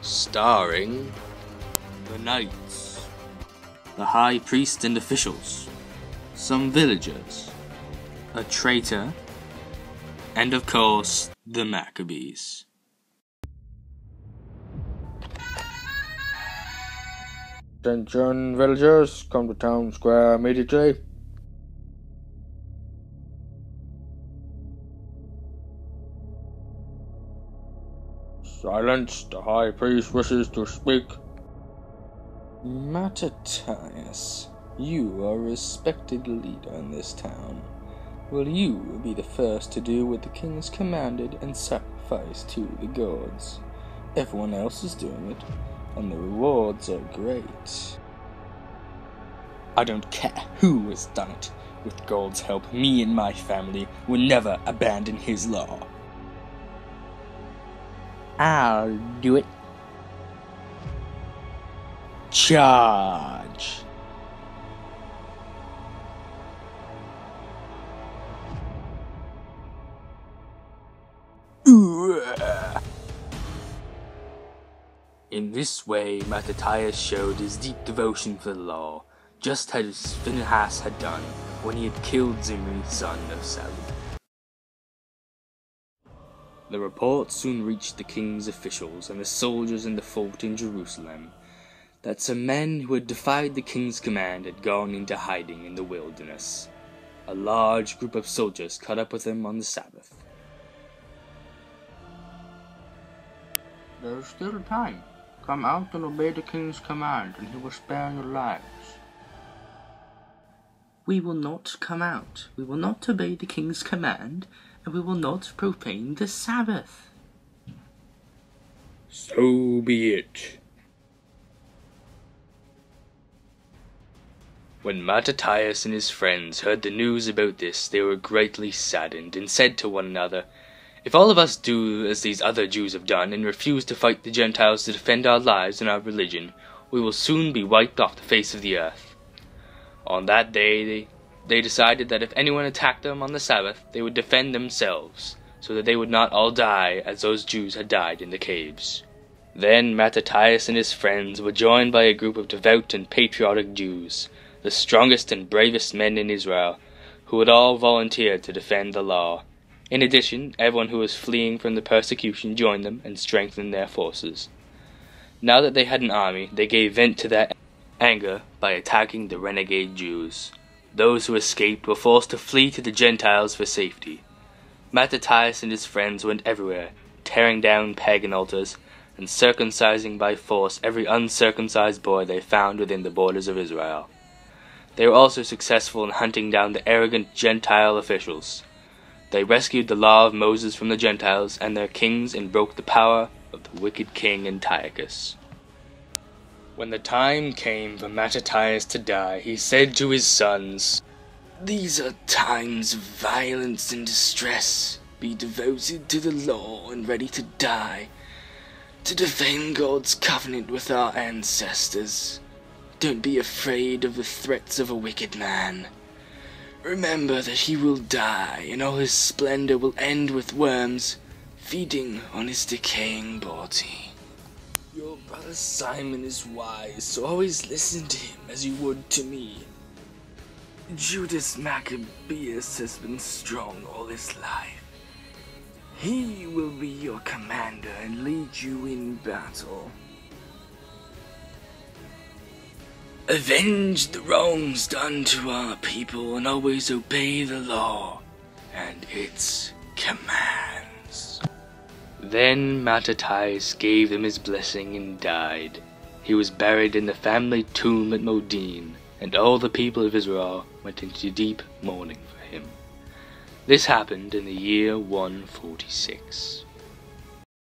starring the knights, the high priest and officials, some villagers, a traitor, and of course, the Maccabees. Attention villagers, come to town square immediately. Silence, the high priest wishes to speak. Maccabees, you are a respected leader in this town. Will you be the first to do what the king has commanded and sacrifice to the gods? Everyone else is doing it, and the rewards are great. I don't care who has done it. With God's help, me and my family will never abandon his law. I'll do it. Charge! In this way, Maccabees showed his deep devotion for the law, just as Phinehas had done when he had killed Zimri, son of Saul. The report soon reached the king's officials and the soldiers in the fort in Jerusalem that some men who had defied the king's command had gone into hiding in the wilderness. A large group of soldiers caught up with them on the Sabbath. There's still time. Come out and obey the king's command, and he will spare your lives. We will not come out. We will not obey the king's command, and we will not profane the Sabbath. So be it. When Maccabees and his friends heard the news about this, they were greatly saddened, and said to one another, "If all of us do as these other Jews have done, and refuse to fight the Gentiles to defend our lives and our religion, we will soon be wiped off the face of the earth." On that day, they decided that if anyone attacked them on the Sabbath, they would defend themselves, so that they would not all die as those Jews had died in the caves. Then Maccabees and his friends were joined by a group of devout and patriotic Jews, the strongest and bravest men in Israel, who had all volunteered to defend the law. In addition, everyone who was fleeing from the persecution joined them and strengthened their forces. Now that they had an army, they gave vent to their anger by attacking the renegade Jews. Those who escaped were forced to flee to the Gentiles for safety. Maccabees and his friends went everywhere, tearing down pagan altars and circumcising by force every uncircumcised boy they found within the borders of Israel. They were also successful in hunting down the arrogant Gentile officials. They rescued the law of Moses from the Gentiles and their kings and broke the power of the wicked king Antiochus. When the time came for Maccabees to die, he said to his sons, "These are times of violence and distress. Be devoted to the law and ready to die, to defend God's covenant with our ancestors. Don't be afraid of the threats of a wicked man. Remember that he will die, and all his splendor will end with worms feeding on his decaying body. Your brother Simon is wise, so always listen to him as you would to me. Judas Maccabeus has been strong all his life. He will be your commander and lead you in battle. Avenge the wrongs done to our people and always obey the law and its commands." Then Maccabees gave them his blessing and died. He was buried in the family tomb at Modin, and all the people of Israel went into deep mourning for him. This happened in the year 146.